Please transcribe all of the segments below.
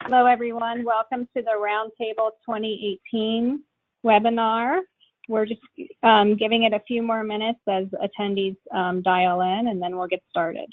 Hello, everyone. Welcome to the Roundtable 2018 webinar. We're just giving it a few more minutes as attendees dial in, and then we'll get started.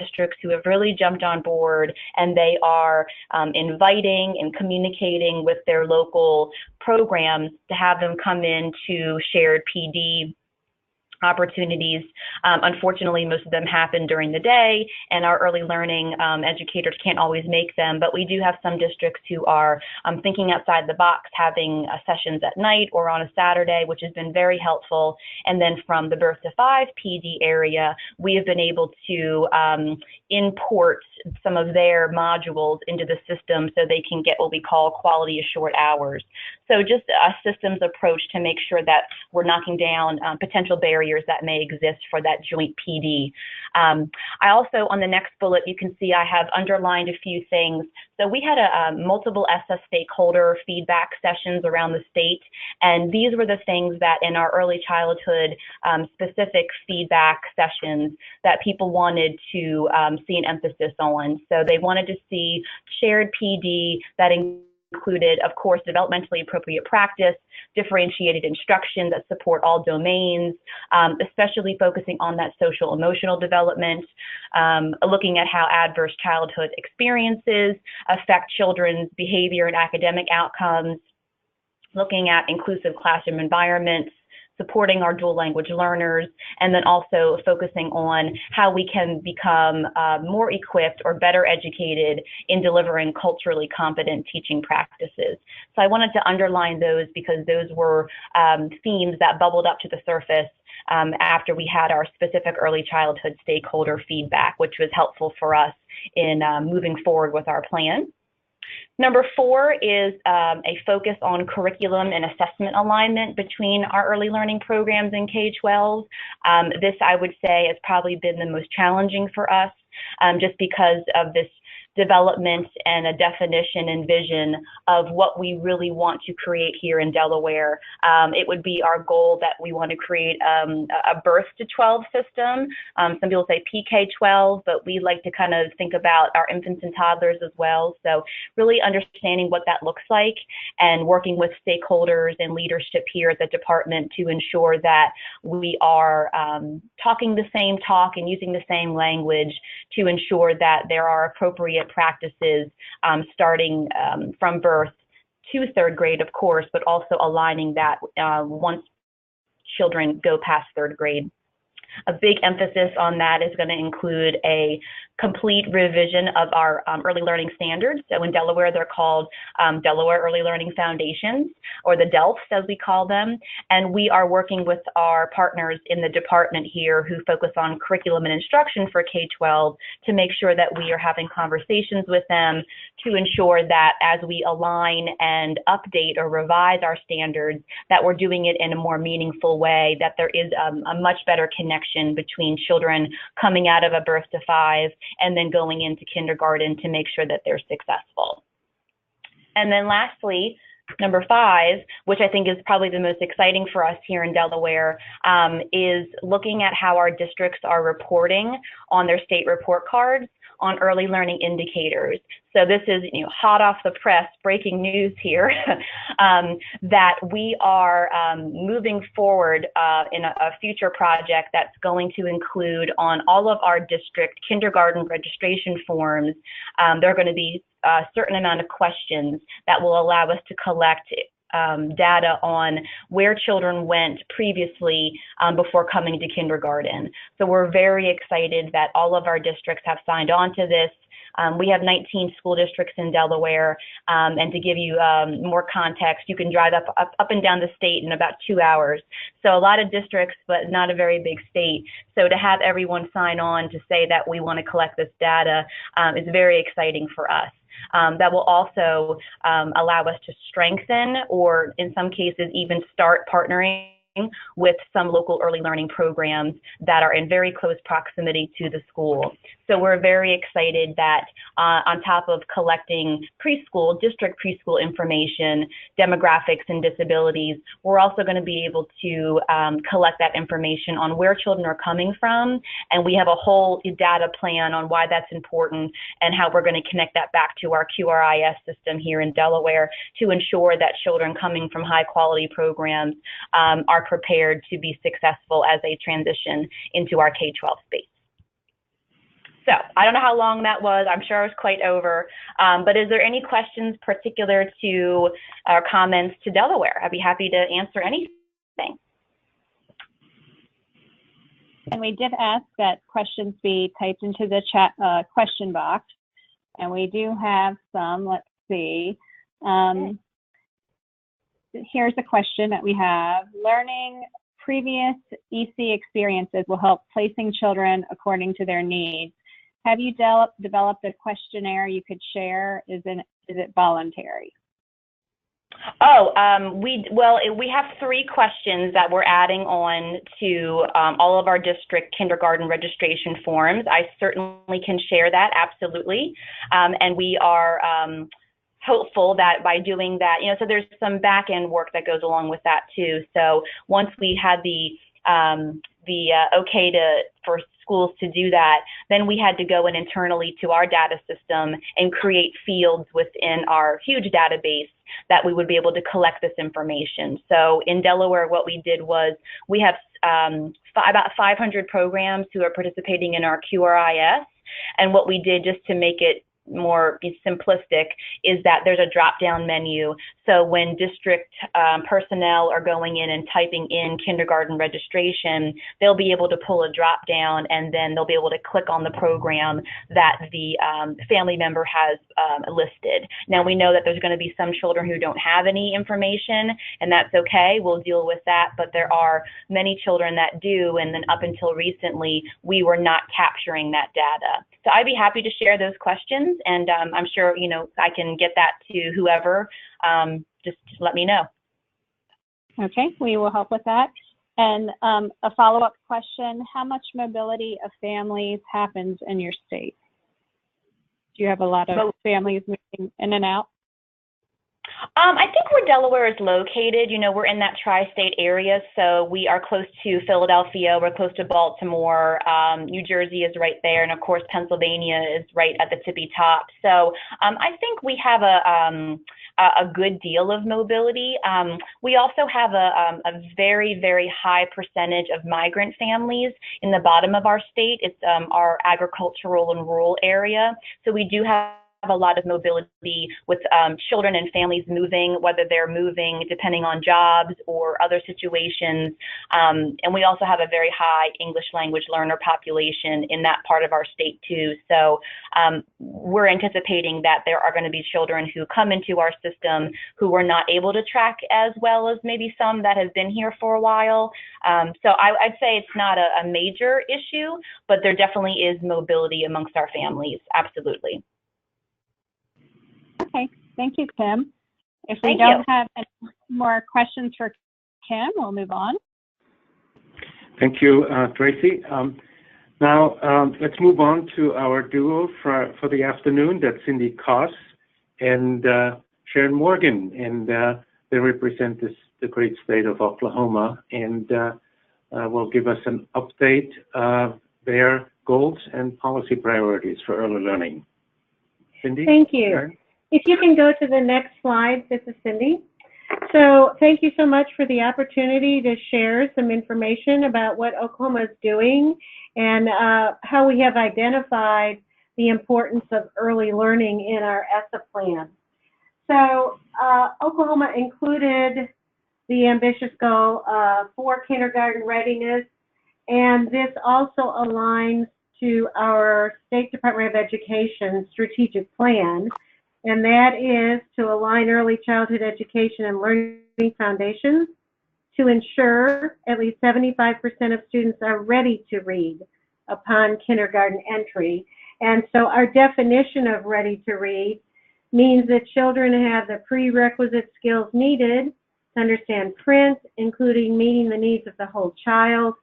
Districts who have really jumped on board, and they are inviting and communicating with their local programs to have them come in to shared PD opportunities. Unfortunately, most of them happen during the day, and our early learning educators can't always make them, but we do have some districts who are thinking outside the box, having sessions at night or on a Saturday, which has been very helpful. And then from the birth to 5 PD area, we have been able to import some of their modules into the system so they can get what we call quality assured hours. So just a systems approach to make sure that we're knocking down potential barriers that may exist for that joint PD. I also, on the next bullet, you can see I have underlined a few things. So we had multiple ESSA stakeholder feedback sessions around the state, and these were the things that in our early childhood specific feedback sessions that people wanted to see an emphasis on. So they wanted to see shared PD that included, of course, developmentally appropriate practice, differentiated instruction that support all domains, especially focusing on that social emotional development, looking at how adverse childhood experiences affect children's behavior and academic outcomes, looking at inclusive classroom environments, supporting our dual language learners, and then also focusing on how we can become more equipped or better educated in delivering culturally competent teaching practices. So I wanted to underline those because those were themes that bubbled up to the surface after we had our specific early childhood stakeholder feedback, which was helpful for us in moving forward with our plan. Number 4 is a focus on curriculum and assessment alignment between our early learning programs in K-12. This, I would say, has probably been the most challenging for us just because of this development and a definition and vision of what we really want to create here in Delaware. It would be our goal that we want to create a birth to 12 system. Some people say PK-12, but we like to kind of think about our infants and toddlers as well. So really understanding what that looks like and working with stakeholders and leadership here at the department to ensure that we are talking the same talk and using the same language to ensure that there are appropriate practices starting from birth to 3rd grade, of course, but also aligning that once children go past 3rd grade. A big emphasis on that is going to include a complete revision of our early learning standards. So in Delaware, they're called Delaware Early Learning Foundations, or the DELFs as we call them. And we are working with our partners in the department here who focus on curriculum and instruction for K-12 to make sure that we are having conversations with them to ensure that as we align and update or revise our standards, that we're doing it in a more meaningful way, that there is a much better connection between children coming out of a birth to 5 and then going into kindergarten to make sure that they're successful. And then lastly, number 5, which I think is probably the most exciting for us here in Delaware, is looking at how our districts are reporting on their state report cards on early learning indicators. So this is hot off the press, breaking news here, that we are moving forward in a future project that's going to include on all of our district kindergarten registration forms, there are going to be a certain amount of questions that will allow us to collect data on where children went previously before coming to kindergarten. So we're very excited that all of our districts have signed on to this. We have 19 school districts in Delaware, and to give you more context, you can drive up and down the state in about 2 hours. So a lot of districts, but not a very big state. So to have everyone sign on to say that we want to collect this data is very exciting for us. That will also allow us to strengthen, or in some cases even start partnering with some local early learning programs that are in very close proximity to the school. So we're very excited that on top of collecting preschool, district preschool information, demographics and disabilities, we're also going to be able to collect that information on where children are coming from. And we have a whole data plan on why that's important and how we're going to connect that back to our QRIS system here in Delaware to ensure that children coming from high quality programs are prepared to be successful as they transition into our K-12 space. So I don't know how long that was. I'm sure I was quite over. But is there any questions particular to our comments to Delaware? I'd be happy to answer anything. And we did ask that questions be typed into the chat question box. And we do have some. Let's see. Here's a question that we have. Learning previous EC experiences will help placing children according to their needs. Have you developed a questionnaire you could share? Is it voluntary? Oh, we have 3 questions that we're adding on to all of our district kindergarten registration forms. I certainly can share that, absolutely. And we are hopeful that by doing that, so there's some back end work that goes along with that too. So once we had the okay for schools to do that, then we had to go in internally to our data system and create fields within our huge database that we would be able to collect this information. So in Delaware, what we did was we have about 500 programs who are participating in our QRIS, and what we did just to make it more simplistic is that there's a drop-down menu. So when district personnel are going in and typing in kindergarten registration, they'll be able to pull a drop-down, and then they'll be able to click on the program that the family member has listed. Now we know that there's going to be some children who don't have any information, and that's okay. We'll deal with that. But there are many children that do, and then up until recently, we were not capturing that data. So I'd be happy to share those questions, and I'm sure I can get that to whoever. Just let me know. Okay, we will help with that. And a follow-up question: how much mobility of families happens in your state? Do you have a lot of families moving in and out? I think where Delaware is located, we're in that tri-state area, so we are close to Philadelphia, we're close to Baltimore, New Jersey is right there, and of course Pennsylvania is right at the tippy top. So I think we have a good deal of mobility. We also have a very, very high percentage of migrant families in the bottom of our state. It's our agricultural and rural area, so we do have a lot of mobility with children and families moving, whether they're moving depending on jobs or other situations. And we also have a very high English language learner population in that part of our state too. So we're anticipating that there are going to be children who come into our system who were not able to track as well as maybe some that have been here for a while. So I'd say it's not a major issue, but there definitely is mobility amongst our families. Absolutely. Okay, thank you, Kim. If we don't have any more questions for Kim, we'll move on. Thank you, Tracy. Now, let's move on to our duo for the afternoon. That's Cindy Koss and Sharon Morgan, and they represent the great state of Oklahoma, and will give us an update of their goals and policy priorities for early learning. Cindy? Thank you. Sharon? If you can go to the next slide, this is Cindy. So thank you so much for the opportunity to share some information about what Oklahoma is doing and how we have identified the importance of early learning in our ESSA plan. So Oklahoma included the ambitious goal for kindergarten readiness, and this also aligns to our State Department of Education strategic plan, and that is to align early childhood education and learning foundations to ensure at least 75% of students are ready to read upon kindergarten entry. And so our definition of ready to read means that children have the prerequisite skills needed to understand print, including meeting the needs of the whole child,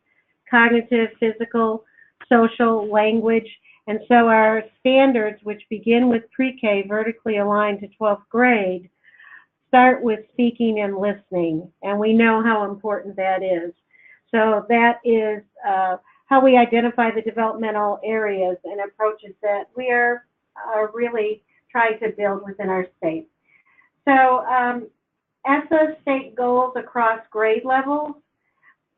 cognitive, physical, social, language. And so our standards, which begin with pre-K vertically aligned to 12th grade, start with speaking and listening. And we know how important that is. So that is how we identify the developmental areas and approaches that we are really trying to build within our state. So ESSA state goals across grade levels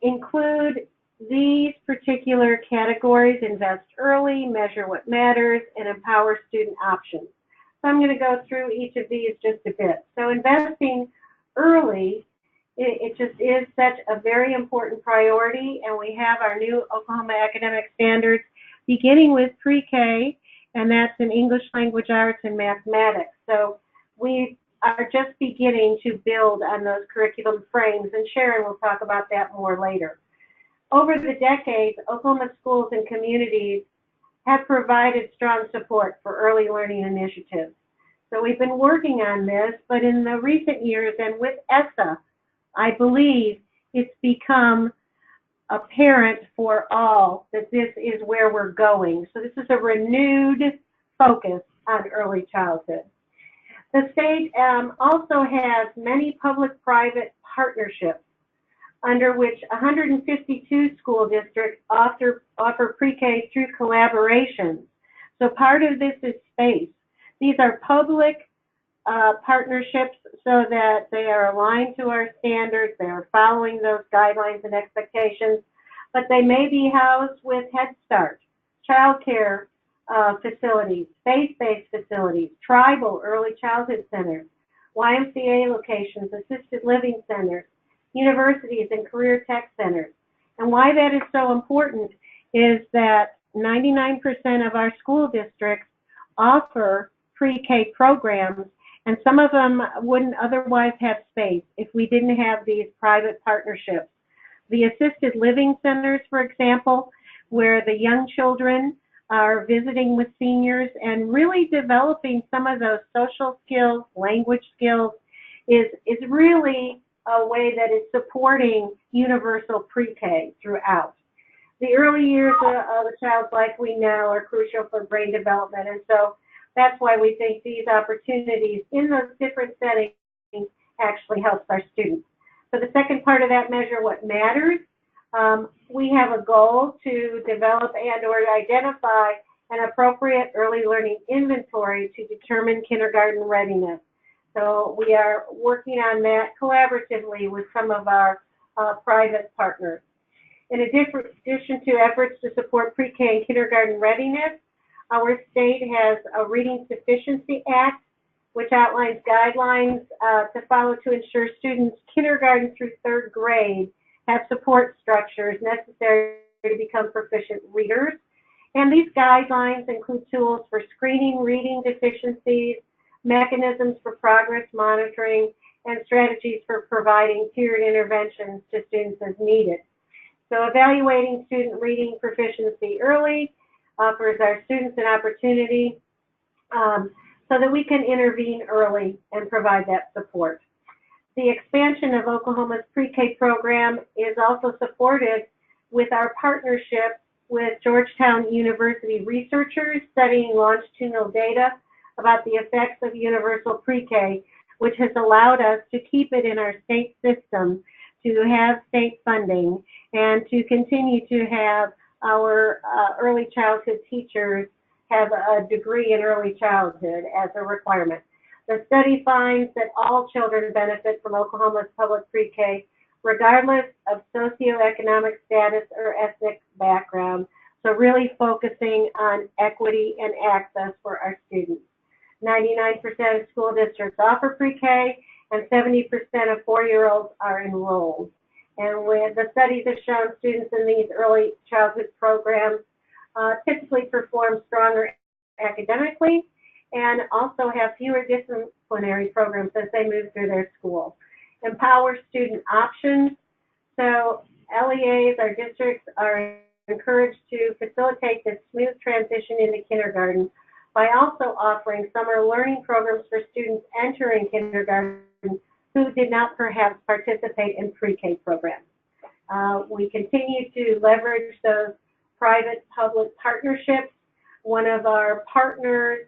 include these particular categories: invest early, measure what matters, and empower student options. So I'm going to go through each of these just a bit. So investing early, it just is such a very important priority, and we have our new Oklahoma academic standards beginning with pre-K, and that's in English language arts and mathematics. So we are just beginning to build on those curriculum frames, and Sharon will talk about that more later. Over the decades, Oklahoma schools and communities have provided strong support for early learning initiatives. So we've been working on this, but in the recent years and with ESSA, I believe it's become apparent for all that this is where we're going. So this is a renewed focus on early childhood. The state also has many public-private partnerships under which 152 school districts offer pre-K through collaborations. So part of this is space. These are public partnerships so that they are aligned to our standards, they are following those guidelines and expectations, but they may be housed with Head Start, child care facilities, faith-based facilities, tribal early childhood centers, YMCA locations, assisted living centers, universities and career tech centers. And why that is so important is that 99% of our school districts offer pre-K programs, and some of them wouldn't otherwise have space if we didn't have these private partnerships. The assisted living centers, for example, where the young children are visiting with seniors and really developing some of those social skills, language skills, is really a way that is supporting universal pre-K throughout. The early years of a child's life, we know, are crucial for brain development, and so that's why we think these opportunities in those different settings actually helps our students. So the second part of that measure, what matters, we have a goal to develop and or identify an appropriate early learning inventory to determine kindergarten readiness. So we are working on that collaboratively with some of our private partners. In addition to efforts to support pre-K and kindergarten readiness, our state has a Reading Sufficiency Act, which outlines guidelines to follow to ensure students kindergarten through third grade have support structures necessary to become proficient readers. And these guidelines include tools for screening reading deficiencies, mechanisms for progress monitoring, and strategies for providing tiered interventions to students as needed. So evaluating student reading proficiency early offers our students an opportunity so that we can intervene early and provide that support. The expansion of Oklahoma's pre-K program is also supported with our partnership with Georgetown University researchers studying longitudinal data about the effects of universal pre-K, which has allowed us to keep it in our state system, to have state funding, and to continue to have our early childhood teachers have a degree in early childhood as a requirement. The study finds that all children benefit from Oklahoma's public pre-K, regardless of socioeconomic status or ethnic background, so really focusing on equity and access for our students. 99% of school districts offer pre-K, and 70% of 4-year-olds are enrolled. And with the studies have shown students in these early childhood programs typically perform stronger academically and also have fewer disciplinary programs as they move through their school. Empower student options. So LEAs, our districts, are encouraged to facilitate this smooth transition into kindergarten by also offering summer learning programs for students entering kindergarten who did not perhaps participate in pre-K programs. We continue to leverage those private-public partnerships. One of our partners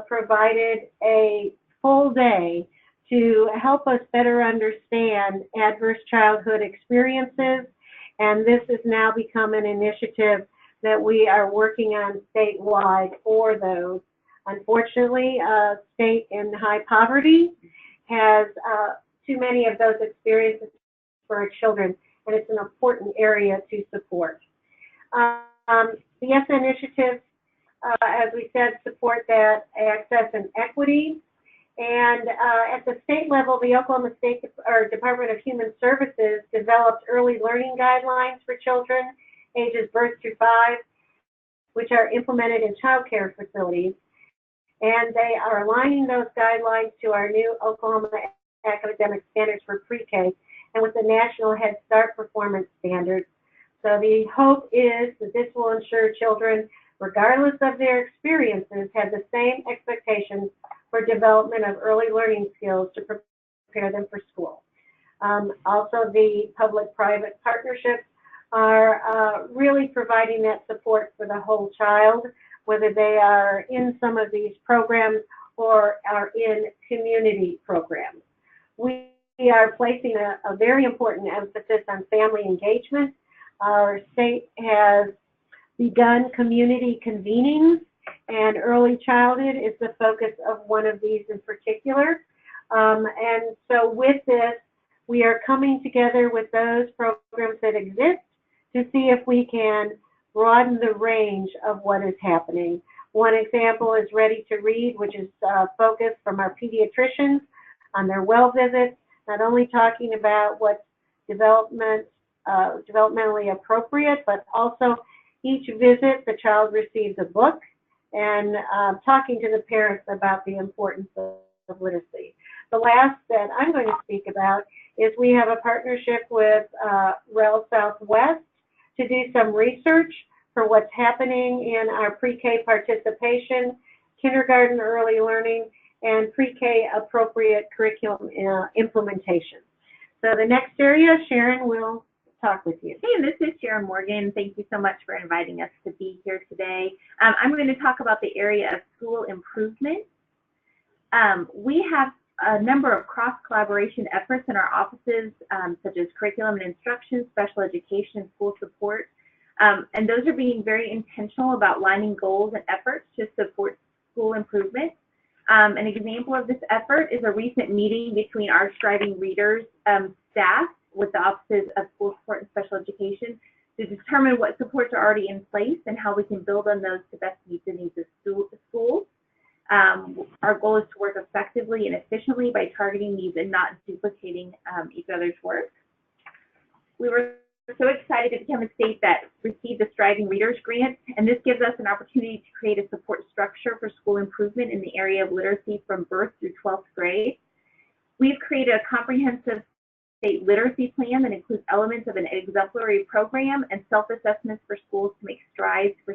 provided a full day to help us better understand adverse childhood experiences, and this has now become an initiative that we are working on statewide for those. Unfortunately, a state in high poverty has too many of those experiences for our children, and it's an important area to support. The ESSA initiatives, as we said, support that access and equity. And at the state level, the Oklahoma State Department of Human Services developed early learning guidelines for children ages birth through 5, which are implemented in child care facilities. And they are aligning those guidelines to our new Oklahoma academic standards for pre-K and with the National Head Start Performance Standards. So the hope is that this will ensure children, regardless of their experiences, have the same expectations for development of early learning skills to prepare them for school. Also, the public-private partnerships are really providing that support for the whole child, whether they are in some of these programs or are in community programs. We are placing a very important emphasis on family engagement. Our state has begun community convenings, and early childhood is the focus of one of these in particular. And so with this, we are coming together with those programs that exist to see if we can broaden the range of what is happening. One example is Ready to Read, which is focused from our pediatricians on their well visits, not only talking about what's developmentally appropriate, but also each visit the child receives a book and talking to the parents about the importance of literacy. The last that I'm going to speak about is we have a partnership with REL Southwest to do some research for what's happening in our pre-K participation, kindergarten early learning, and pre-K appropriate curriculum implementation. So the next area, Sharon will talk with you. Hey, this is Sharon Morgan. Thank you so much for inviting us to be here today. I'm going to talk about the area of school improvement. We have a number of cross-collaboration efforts in our offices, such as curriculum and instruction, special education, school support. And those are being very intentional about lining goals and efforts to support school improvement. An example of this effort is a recent meeting between our Striving Readers staff with the offices of school support and special education to determine what supports are already in place and how we can build on those to best meet the needs of schools. Our goal is to work effectively and efficiently by targeting needs and not duplicating each other's work. We were so excited to become a state that received the Striving Readers grant, and this gives us an opportunity to create a support structure for school improvement in the area of literacy from birth through 12th grade. We've created a comprehensive state literacy plan that includes elements of an exemplary program and self-assessments for schools to make strides for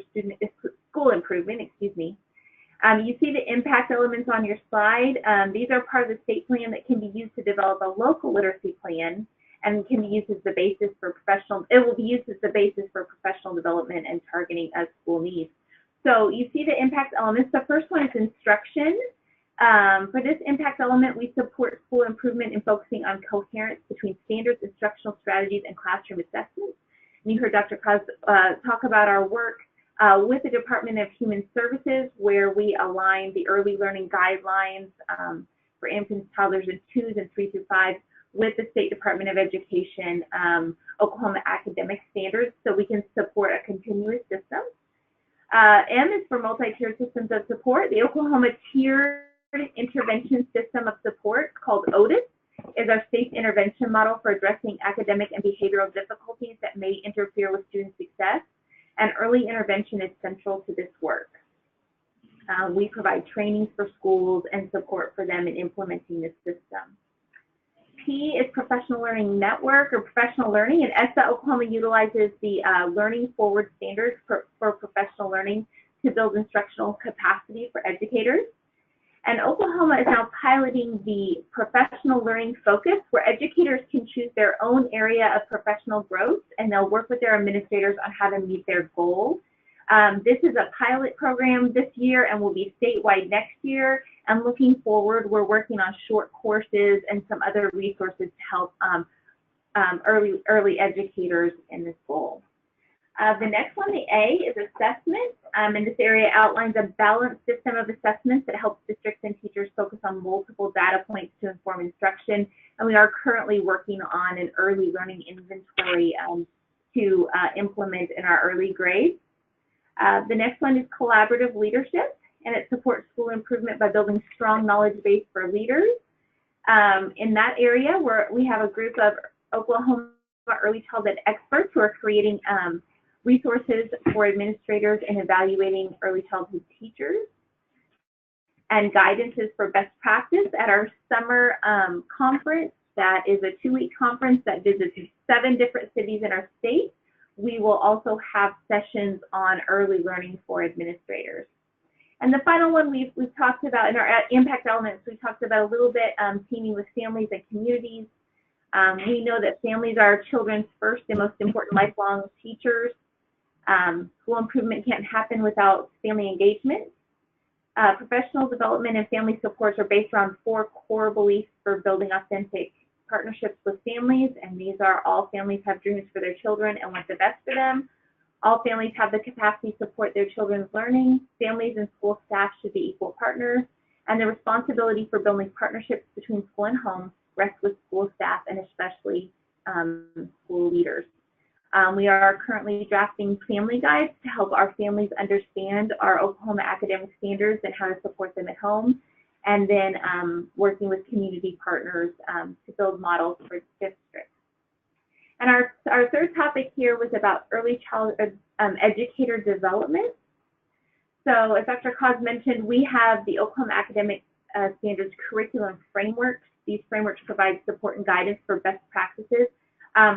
school improvement. You see the impact elements on your slide. These are part of the state plan that can be used to develop a local literacy plan, and can be used as the basis for it will be used as the basis for professional development and targeting of school needs. So you see the impact elements. The first one is instruction. For this impact element, we support school improvement in focusing on coherence between standards, instructional strategies, and classroom assessments. And you heard Dr. Kaz talk about our work with the Department of Human Services, where we align the early learning guidelines for infants, toddlers, and 2s and 3 through 5 with the State Department of Education Oklahoma academic standards, so we can support a continuous system. M is for multi-tiered systems of support. The Oklahoma Tiered Intervention System of Support, called OTIS, is our state intervention model for addressing academic and behavioral difficulties that may interfere with student success, and early intervention is central to this work. We provide trainings for schools and support for them in implementing this system. P is Professional Learning Network, or professional learning, and ESSA Oklahoma utilizes the Learning Forward Standards for professional learning to build instructional capacity for educators. And Oklahoma is now piloting the professional learning focus, where educators can choose their own area of professional growth, and they'll work with their administrators on how to meet their goals. This is a pilot program this year and will be statewide next year. And looking forward, we're working on short courses and some other resources to help early educators in this goal. The next one, the A, is assessment. And this area outlines a balanced system of assessments that helps districts and teachers focus on multiple data points to inform instruction. And we are currently working on an early learning inventory to implement in our early grades. The next one is collaborative leadership, and it supports school improvement by building strong knowledge base for leaders. In that area, we have a group of Oklahoma early childhood experts who are creating resources for administrators and evaluating early childhood teachers, and guidances for best practice at our summer conference. That is a 2-week conference that visits 7 different cities in our state. We will also have sessions on early learning for administrators. And the final one we've talked about in our impact elements, we talked about a little bit teaming with families and communities. We know that families are children's first and most important lifelong teachers. School improvement can't happen without family engagement. Professional development and family supports are based around 4 core beliefs for building authentic partnerships with families, and these are: all families have dreams for their children and want the best for them. All families have the capacity to support their children's learning. Families and school staff should be equal partners, and the responsibility for building partnerships between school and home rests with school staff and especially school leaders. We are currently drafting family guides to help our families understand our Oklahoma academic standards and how to support them at home, and then working with community partners to build models for districts. And our third topic here was about early childhood educator development. So as Dr. Kaz mentioned, we have the Oklahoma Academic Standards Curriculum Frameworks. These frameworks provide support and guidance for best practices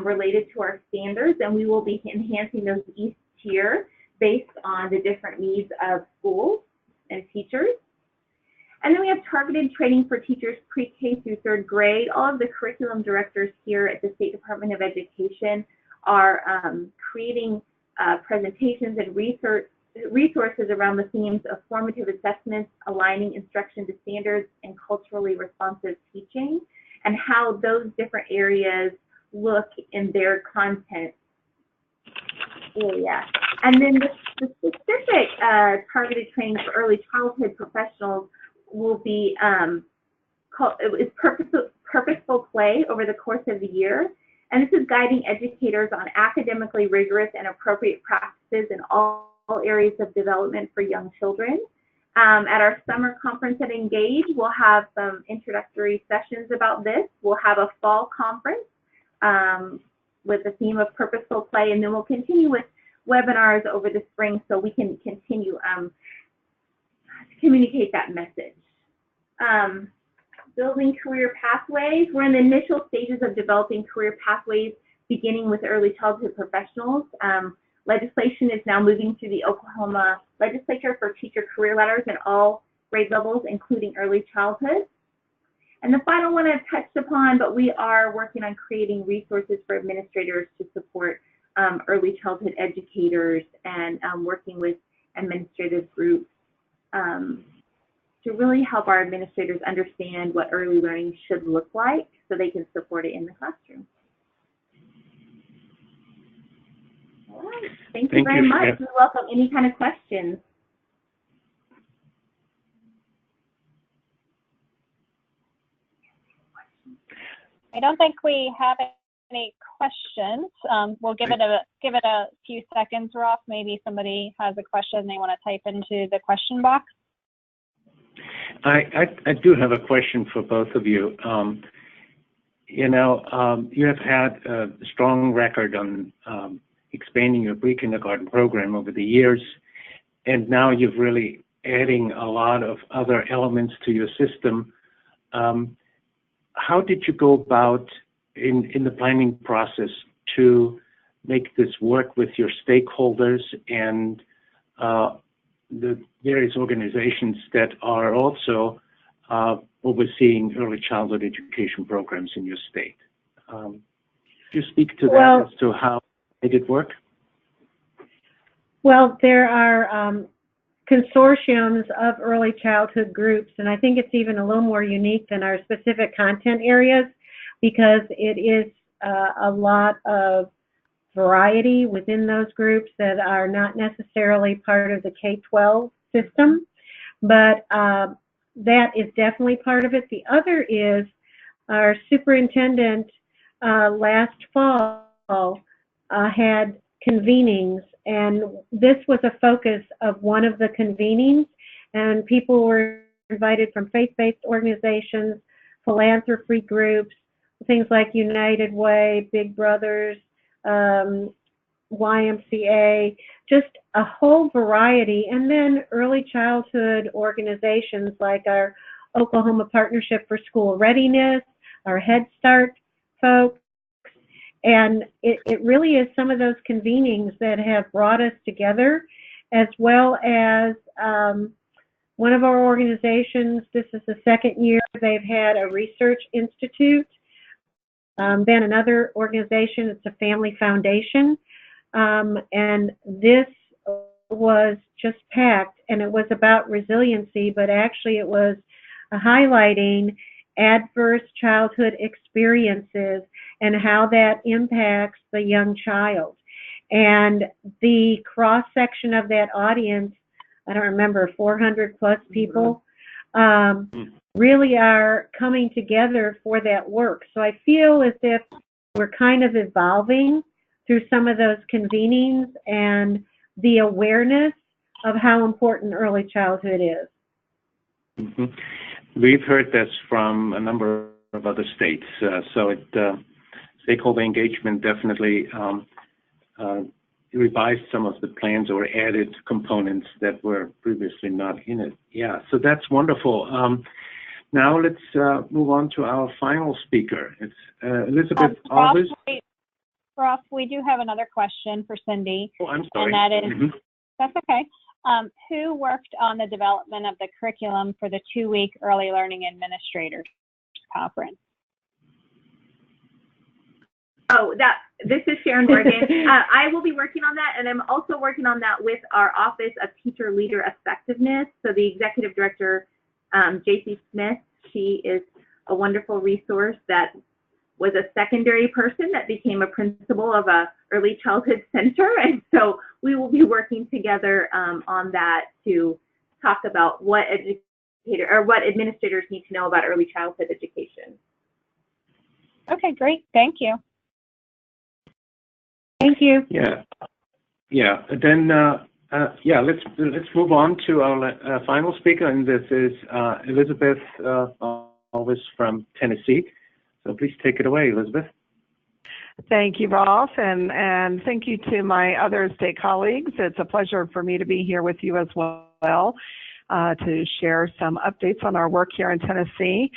related to our standards, and we will be enhancing those each year based on the different needs of schools and teachers. And then we have targeted training for teachers pre-K through 3rd grade. All of the curriculum directors here at the State Department of Education are creating presentations and resources around the themes of formative assessments, aligning instruction to standards, and culturally responsive teaching, and how those different areas look in their content area. And then the specific targeted training for early childhood professionals will be purposeful play over the course of the year. And this is guiding educators on academically rigorous and appropriate practices in all areas of development for young children. At our summer conference at Engage, we'll have some introductory sessions about this. We'll have a fall conference with the theme of purposeful play, and then we'll continue with webinars over the spring so we can continue to communicate that message. Building career pathways. We're in the initial stages of developing career pathways, beginning with early childhood professionals. Legislation is now moving through the Oklahoma legislature for teacher career ladders in all grade levels, including early childhood. And the final one I've touched upon, but we are working on creating resources for administrators to support early childhood educators and working with administrative groups to really help our administrators understand what early learning should look like so they can support it in the classroom. All right. Thank you very much. We welcome any kind of questions. I don't think we have any questions. We'll give it a few seconds, Ross. Maybe somebody has a question they want to type into the question box. I do have a question for both of you. You have had a strong record on expanding your pre-kindergarten program over the years, and now you're really adding a lot of other elements to your system. How did you go about in the planning process to make this work with your stakeholders and the various organizations that are also overseeing early childhood education programs in your state? Could you speak to that as to how it did work? Well, there are consortiums of early childhood groups, and I think it's even a little more unique than our specific content areas because it is a lot of variety within those groups that are not necessarily part of the K-12 system, but that is definitely part of it. The other is our superintendent last fall had convenings, and this was a focus of one of the convenings, and people were invited from faith-based organizations, philanthropy groups, things like United Way, Big Brothers, YMCA, just a whole variety, and then early childhood organizations like our Oklahoma Partnership for School Readiness, our Head Start folks, and it really is some of those convenings that have brought us together, as well as one of our organizations, this is the second year they've had a research institute. Then another organization, it's a family foundation, and this was just packed, and it was about resiliency, but actually it was highlighting adverse childhood experiences and how that impacts the young child. And the cross-section of that audience, I don't remember, 400 plus people, really are coming together for that work. So I feel as if we're kind of evolving through some of those convenings and the awareness of how important early childhood is. Mm-hmm. We've heard this from a number of other states, so stakeholder engagement definitely revised some of the plans or added components that were previously not in it. Yeah, so that's wonderful. Now let's move on to our final speaker. It's Elizabeth Alvis. Ross, we do have another question for Cindy. Oh, I'm sorry. And that is, that's okay. Who worked on the development of the curriculum for the 2-week Early Learning Administrators Conference? Oh, this is Sharon Morgan. I will be working on that, and I'm also working on that with our Office of Teacher Leader Effectiveness. So the Executive Director, J.C. Smith, she is a wonderful resource that was a secondary person that became a principal of a early childhood center, and so we will be working together on that to talk about what administrators need to know about early childhood education. Okay, great. Thank you. Thank you. Yeah. Then let's move on to our final speaker, and this is Elizabeth Alvis from Tennessee. So please take it away, Elizabeth. Thank you, Ross, and thank you to my other state colleagues. It's a pleasure for me to be here with you as well to share some updates on our work here in Tennessee.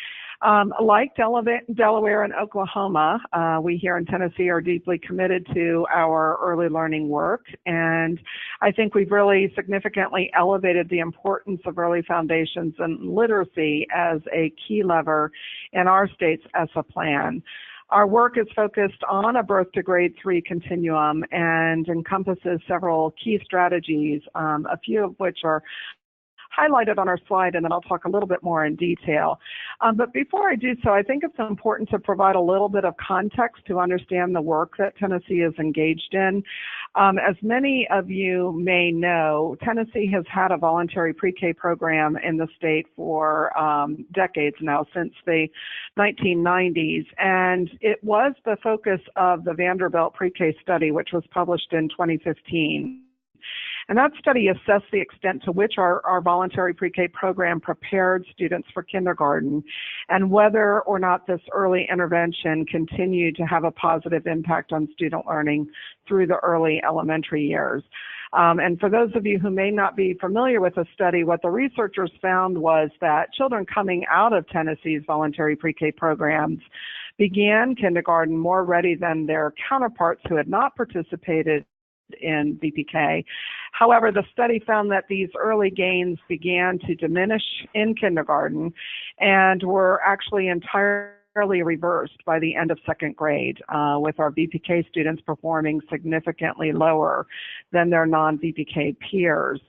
Like Delaware and Oklahoma, we here in Tennessee are deeply committed to our early learning work, and I think we've really significantly elevated the importance of early foundations and literacy as a key lever in our state's ESSA plan. Our work is focused on a birth to grade 3 continuum and encompasses several key strategies, a few of which are highlighted on our slide, and then I'll talk a little bit more in detail. But before I do so, I think it's important to provide a little bit of context to understand the work that Tennessee is engaged in. As many of you may know, Tennessee has had a voluntary pre-K program in the state for decades now, since the 1990s, and it was the focus of the Vanderbilt pre-K study, which was published in 2015. And that study assessed the extent to which our voluntary pre-K program prepared students for kindergarten and whether or not this early intervention continued to have a positive impact on student learning through the early elementary years. And for those of you who may not be familiar with the study, what the researchers found was that children coming out of Tennessee's voluntary pre-K programs began kindergarten more ready than their counterparts who had not participated in VPK. However, the study found that these early gains began to diminish in kindergarten and were actually entirely reversed by the end of second grade, with our VPK students performing significantly lower than their non-VPK peers.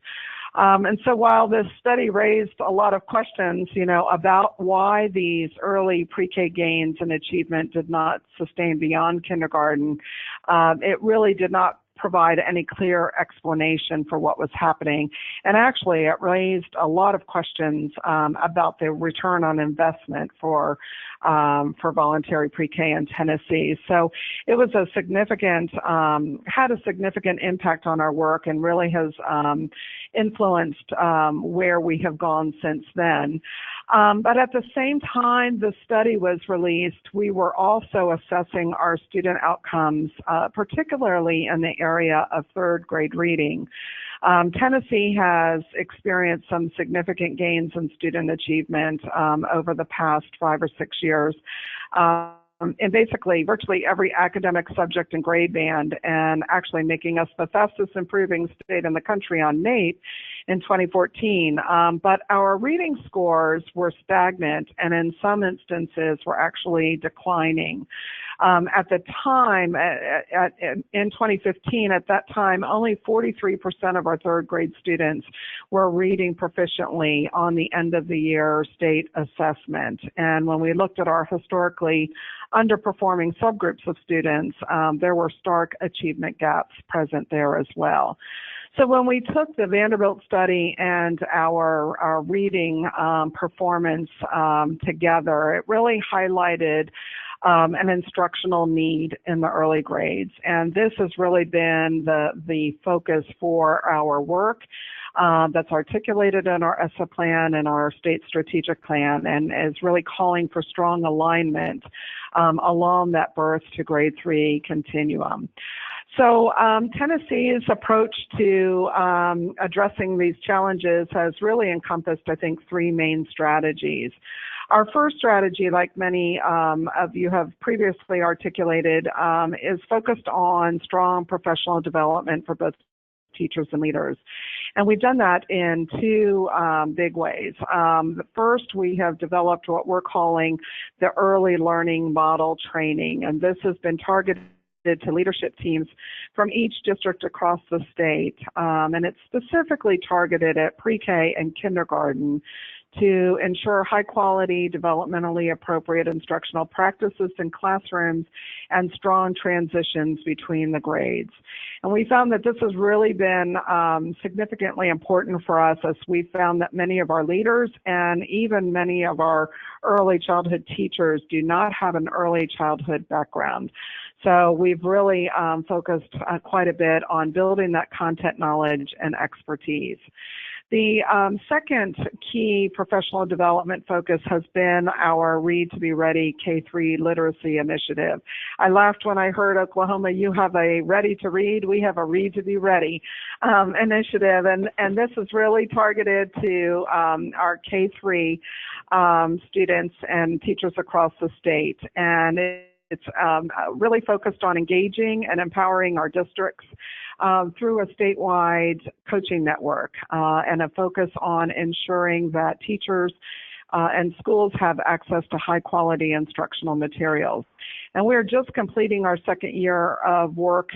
And so while this study raised a lot of questions, about why these early pre-K gains and achievement did not sustain beyond kindergarten, it really did not provide any clear explanation for what was happening. And actually, it raised a lot of questions about the return on investment for voluntary pre-K in Tennessee. So it was had a significant impact on our work and really has influenced where we have gone since then. But at the same time the study was released, we were also assessing our student outcomes, particularly in the area of third grade reading. Tennessee has experienced some significant gains in student achievement over the past 5 or 6 years. And basically virtually every academic subject and grade band, and actually making us the fastest improving state in the country on NAEP in 2014. But our reading scores were stagnant and in some instances were actually declining. At the time, in 2015, at that time, only 43% of our third grade students were reading proficiently on the end of the year state assessment. And when we looked at our historically underperforming subgroups of students, there were stark achievement gaps present there as well. So when we took the Vanderbilt study and our reading performance together, it really highlighted an instructional need in the early grades. And this has really been the focus for our work that's articulated in our ESSA plan and our state strategic plan, and is really calling for strong alignment along that birth to grade 3 continuum. So Tennessee's approach to addressing these challenges has really encompassed, I think, 3 main strategies. Our first strategy, like many of you have previously articulated, is focused on strong professional development for both teachers and leaders. And we've done that in 2 big ways. First, we have developed what we're calling the early learning model training, and this has been targeted to leadership teams from each district across the state, and it's specifically targeted at pre-K and kindergarten to ensure high quality, developmentally appropriate instructional practices in classrooms and strong transitions between the grades. And we found that this has really been significantly important for us, as we found that many of our leaders and even many of our early childhood teachers do not have an early childhood background. So we've really focused quite a bit on building that content knowledge and expertise. The second key professional development focus has been our Read to Be Ready K-3 literacy initiative. I laughed when I heard Oklahoma, you have a Ready to Read, we have a Read to Be Ready initiative, and this is really targeted to our K-3 students and teachers across the state. And it's really focused on engaging and empowering our districts through a statewide coaching network and a focus on ensuring that teachers and schools have access to high quality instructional materials. And we're just completing our second year of work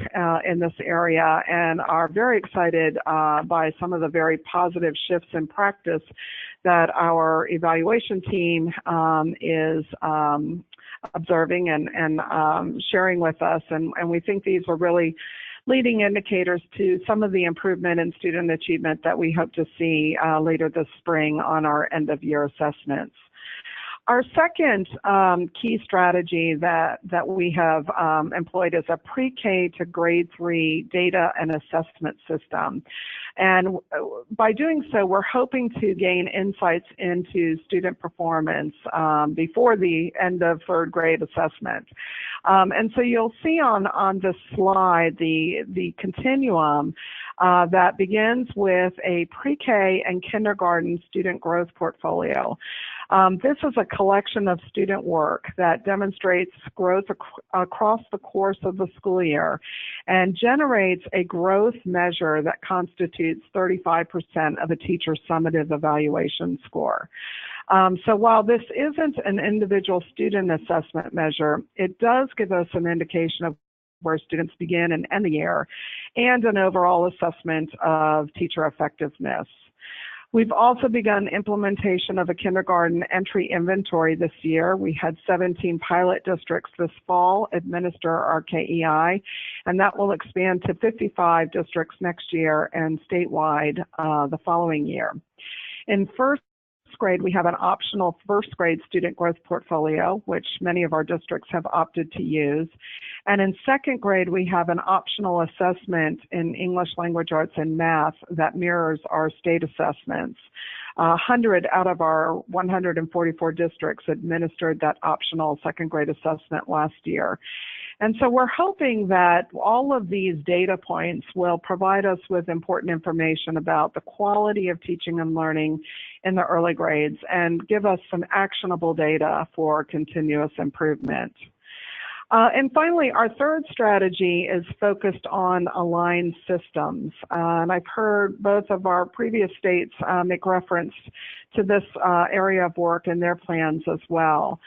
in this area and are very excited by some of the very positive shifts in practice that our evaluation team is observing and sharing with us. And we think these are really leading indicators to some of the improvement in student achievement that we hope to see later this spring on our end-of-year assessments. Our second key strategy that we have employed is a pre-K to grade 3 data and assessment system. And by doing so, we're hoping to gain insights into student performance before the end of third grade assessment. And so you'll see on this slide the continuum that begins with a pre-K and kindergarten student growth portfolio. This is a collection of student work that demonstrates growth across the course of the school year and generates a growth measure that constitutes 35% of a teacher's summative evaluation score. So while this isn't an individual student assessment measure, it does give us an indication of where students begin and end the year and an overall assessment of teacher effectiveness. We've also begun implementation of a kindergarten entry inventory this year. We had 17 pilot districts this fall administer our KEI, and that will expand to 55 districts next year and statewide the following year. In first grade, we have an optional first grade student growth portfolio, which many of our districts have opted to use. And in second grade, we have an optional assessment in English language arts and math that mirrors our state assessments. 100 out of our 144 districts administered that optional second grade assessment last year. And so we're hoping that all of these data points will provide us with important information about the quality of teaching and learning in the early grades and give us some actionable data for continuous improvement. And finally, our third strategy is focused on aligned systems. And I've heard both of our previous states make reference to this area of work in their plans as well.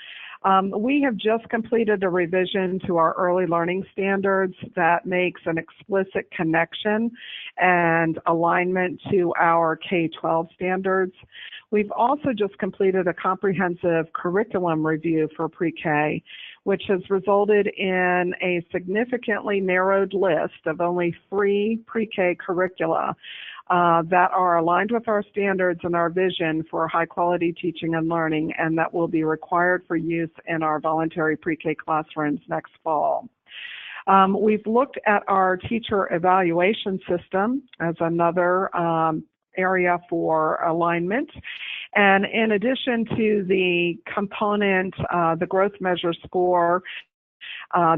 We have just completed a revision to our early learning standards that makes an explicit connection and alignment to our K-12 standards. We've also just completed a comprehensive curriculum review for pre-K, which has resulted in a significantly narrowed list of only 3 pre-K curricula that are aligned with our standards and our vision for high-quality teaching and learning, and that will be required for use in our voluntary pre-K classrooms next fall. We've looked at our teacher evaluation system as another area for alignment. And in addition to the component, the growth measure score,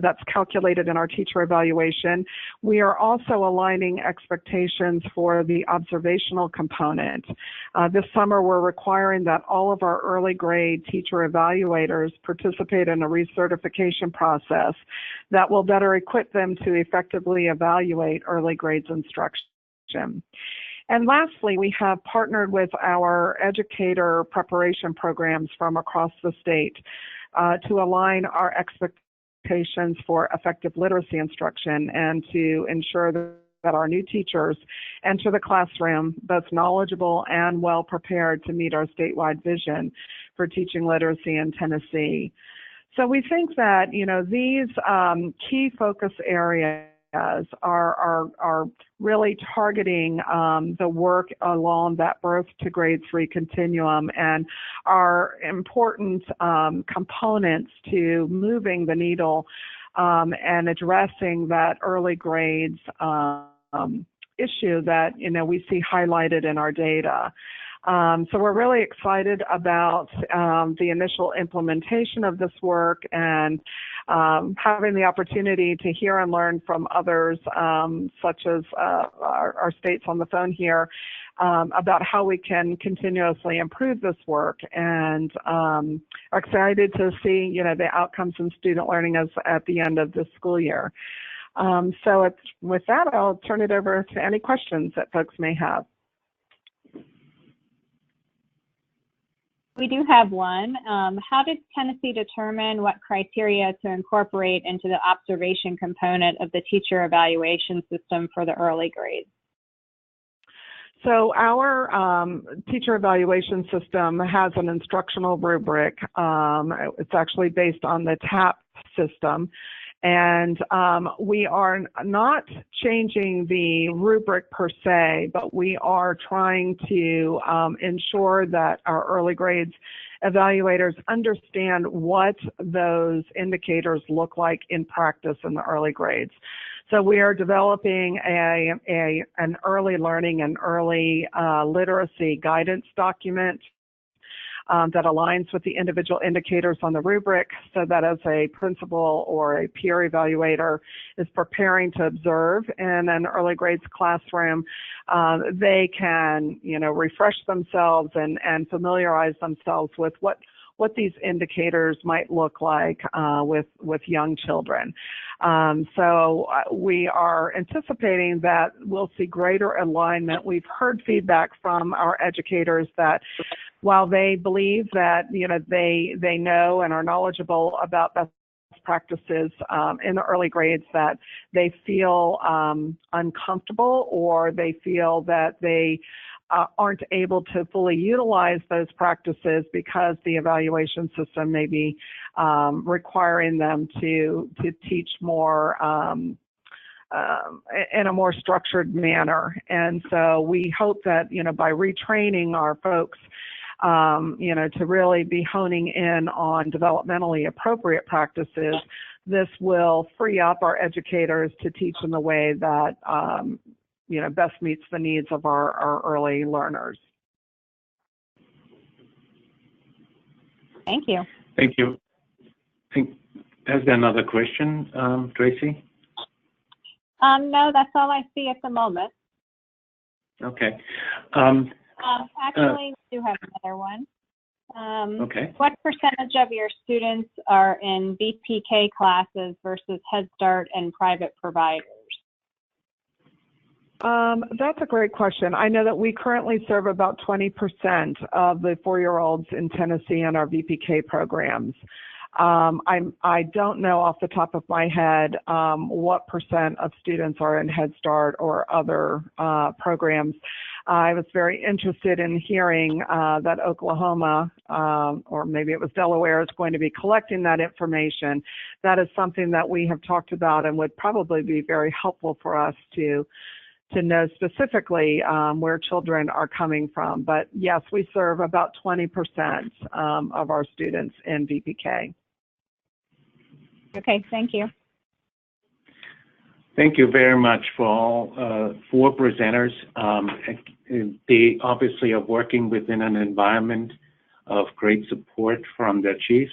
that's calculated in our teacher evaluation, we are also aligning expectations for the observational component. This summer, we're requiring that all of our early grade teacher evaluators participate in a recertification process that will better equip them to effectively evaluate early grades instruction. And lastly, we have partnered with our educator preparation programs from across the state to align our expectations for effective literacy instruction and to ensure that our new teachers enter the classroom both knowledgeable and well prepared to meet our statewide vision for teaching literacy in Tennessee. So we think that, you know, these key focus areas are really targeting the work along that birth to grade 3 continuum and are important components to moving the needle and addressing that early grades issue that, you know, we see highlighted in our data. So we're really excited about the initial implementation of this work and having the opportunity to hear and learn from others, such as our states on the phone here, about how we can continuously improve this work, and are excited to see, the outcomes in student learning as at the end of this school year. So with that, I'll turn it over to any questions that folks may have. We do have one. How did Tennessee determine what criteria to incorporate into the observation component of the teacher evaluation system for the early grades? So our teacher evaluation system has an instructional rubric. It's actually based on the TAP system. And we are not changing the rubric per se, but we are trying to ensure that our early grades evaluators understand what those indicators look like in practice in the early grades. So we are developing an early learning and early literacy guidance document that aligns with the individual indicators on the rubric, so that as a principal or a peer evaluator is preparing to observe in an early grades classroom, they can, refresh themselves and familiarize themselves with what these indicators might look like with young children. So we are anticipating that we'll see greater alignment. We've heard feedback from our educators that while they believe that they know and are knowledgeable about best practices in the early grades, that they feel uncomfortable, or they feel that they aren't able to fully utilize those practices because the evaluation system may be requiring them to teach more in a more structured manner. And so we hope that, by retraining our folks, to really be honing in on developmentally appropriate practices, this will free up our educators to teach in the way that best meets the needs of our early learners. Thank you. Thank you. Is there another question, Tracy? No, that's all I see at the moment. Okay. Actually, we do have another one. Okay. What percentage of your students are in VPK classes versus Head Start and private providers? That's a great question. I know that we currently serve about 20% of the 4-year-olds in Tennessee in our VPK programs. I don't know off the top of my head what percent of students are in Head Start or other programs. I was very interested in hearing that Oklahoma, or maybe it was Delaware, is going to be collecting that information. That is something that we have talked about and would probably be very helpful for us to know specifically where children are coming from. But yes, we serve about 20% of our students in VPK. Okay, thank you. Thank you very much for all 4 presenters. They obviously are working within an environment of great support from their chiefs.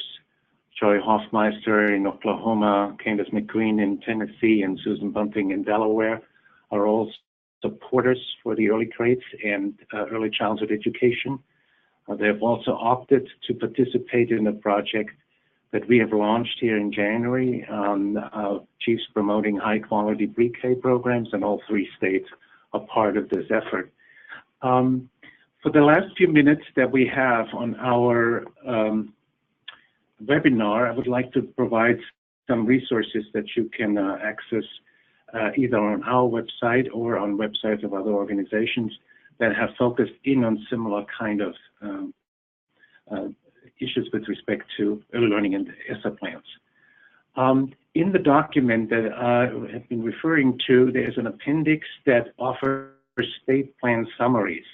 Joy Hoffmeister in Oklahoma, Candace McQueen in Tennessee, and Susan Bunting in Delaware are all supporters for the early grades and early childhood education. They have also opted to participate in a project that we have launched here in January on Chiefs Promoting High Quality Pre-K programs, and all 3 states are part of this effort. For the last few minutes that we have on our webinar, I would like to provide some resources that you can access either on our website or on websites of other organizations that have focused in on similar kind of issues with respect to early learning and ESSA plans. In the document that I have been referring to, there's an appendix that offers state plan summaries.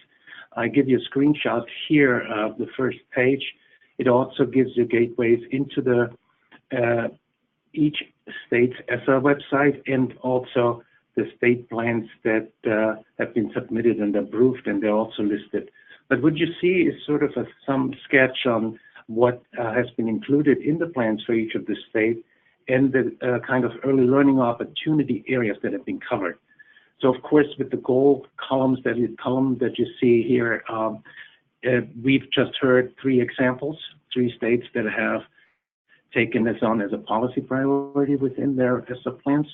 I give you a screenshot here of the first page. It also gives you gateways into the each state's ESSA website, and also the state plans that have been submitted and approved, and they're also listed But what you see is sort of some sketch on what has been included in the plans for each of the states and the kind of early learning opportunity areas that have been covered. So of course, with the goal column that you see here, we've just heard 3 examples, 3 states that have taken this on as a policy priority within their ESSA plans.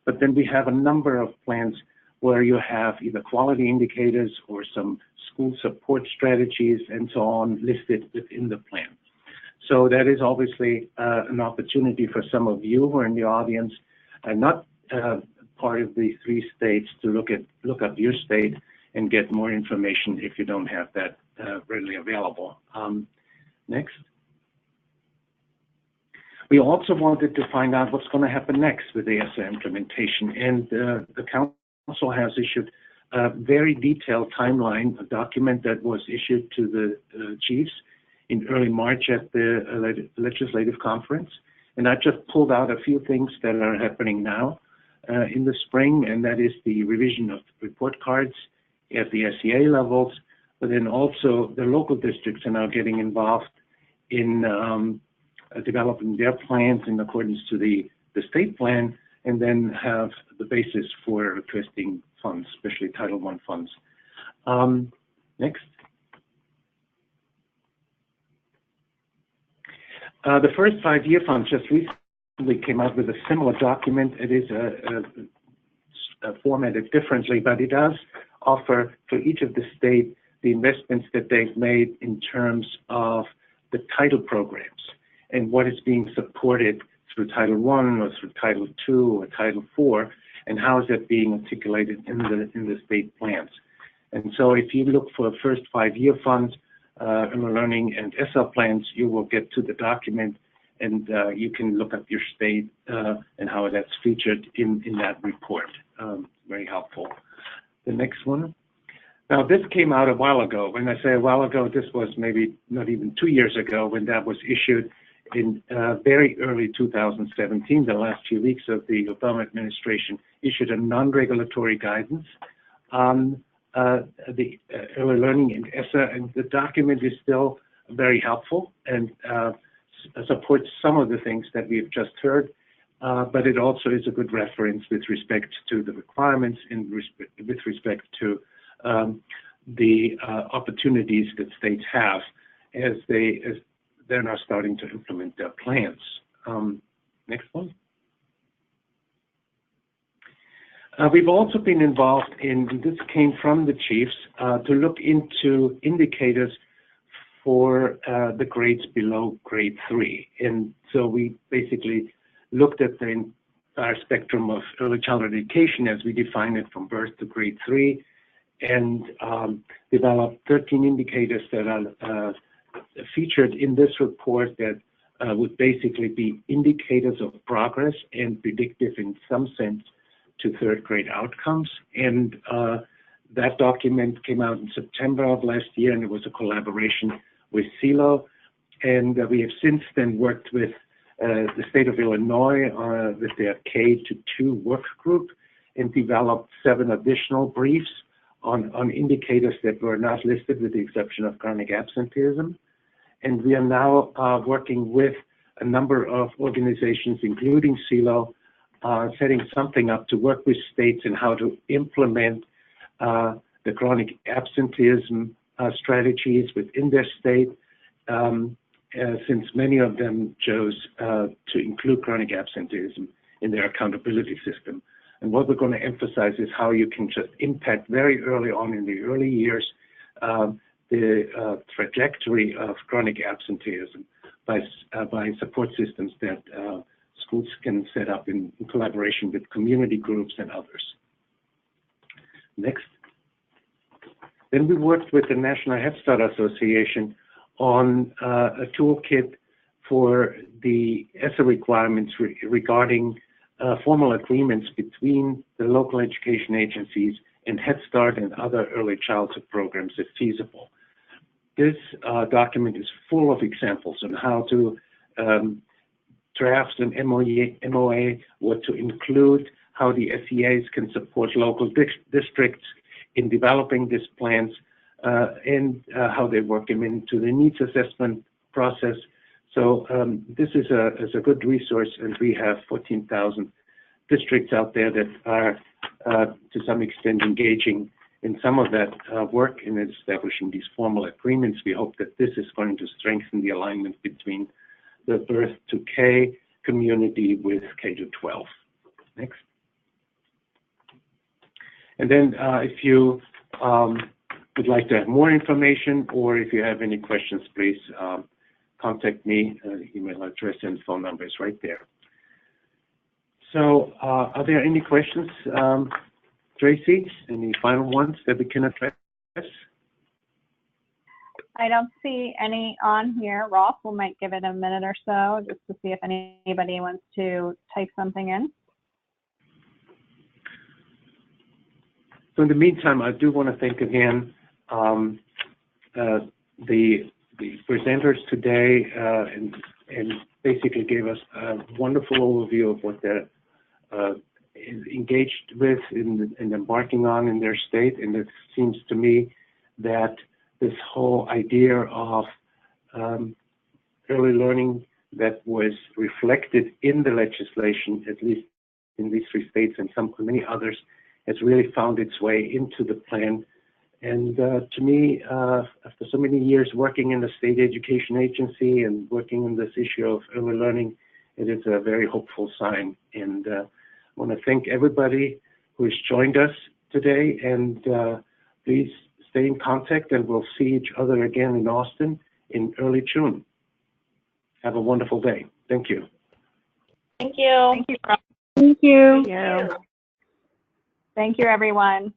But then we have a number of plans where you have either quality indicators or some school support strategies and so on listed within the plan. So that is obviously an opportunity for some of you who are in the audience and not part of the 3 states to look up your state and get more information if you don't have that readily available. Next. We also wanted to find out what's going to happen next with the ESSA implementation, and the Council has issued a very detailed timeline, a document that was issued to the chiefs in early March at the legislative conference. And I just pulled out a few things that are happening now in the spring, and that is the revision of report cards at the SEA levels, but then also the local districts are now getting involved in developing their plans in accordance to the state plan, and then have the basis for requesting funds, especially Title I funds. Next. The first 5-year funds just recently came out with a similar document. It is formatted differently, but it does offer for each of the states the investments that they've made in terms of the title programs and what is being supported through Title I or through Title II or Title IV, and how is that being articulated in the state plans. And so if you look for first 5-year funds, early learning and ESSA plans, you will get to the document, and you can look up your state and how that's featured in that report. Very helpful. The next one. Now, this came out a while ago. When I say a while ago, this was maybe not even 2 years ago when that was issued in very early 2017. The last few weeks of the Obama administration issued a non-regulatory guidance on the early learning and ESSA, and the document is still very helpful and supports some of the things that we've just heard, but it also is a good reference with respect to the requirements and with respect to the opportunities that states have as they're now starting to implement their plans. Next one. We've also been involved in, this came from the chiefs, to look into indicators for the grades below grade 3. And so we basically looked at the entire spectrum of early childhood education as we define it from birth to grade 3, and developed 13 indicators that are featured in this report that would basically be indicators of progress and predictive in some sense to 3rd grade outcomes. And that document came out in September of last year, and it was a collaboration with CEELO. And we have since then worked with the state of Illinois with their K-2 work group and developed 7 additional briefs on indicators that were not listed with the exception of chronic absenteeism. And we are now working with a number of organizations, including CEELO, setting something up to work with states in how to implement the chronic absenteeism strategies within their state, since many of them chose to include chronic absenteeism in their accountability system. And what we're going to emphasize is how you can just impact very early on in the early years the trajectory of chronic absenteeism by support systems that schools can set up in collaboration with community groups and others. Next. Then we worked with the National Head Start Association on a toolkit for the ESSA requirements regarding formal agreements between the local education agencies and Head Start and other early childhood programs if feasible. This document is full of examples on how to draft an MOA, what to include, how the SEAs can support local districts in developing these plans, and how they work them into the needs assessment process. So this is a good resource, and we have 14,000 districts out there that are to some extent engaging in some of that work in establishing these formal agreements. We hope that this is going to strengthen the alignment between the birth to K community with K to 12. Next. And then if you would like to have more information, or if you have any questions, please contact me. Email address and phone number is right there. So are there any questions, Tracy? Any final ones that we can address? I don't see any on here. Ross, we might give it a minute or so just to see if anybody wants to type something in. So in the meantime, I do want to thank again the presenters today and basically gave us a wonderful overview of what they're engaged with and embarking on in their state. And it seems to me that this whole idea of early learning that was reflected in the legislation, at least in these 3 states and many others, has really found its way into the plan. And to me, after so many years working in the state education agency and working on this issue of early learning, it is a very hopeful sign. And I want to thank everybody who has joined us today. And please stay in contact, and we'll see each other again in Austin in early June. Have a wonderful day. Thank you. Thank you. Thank you. Thank you. Yeah. Thank you, everyone.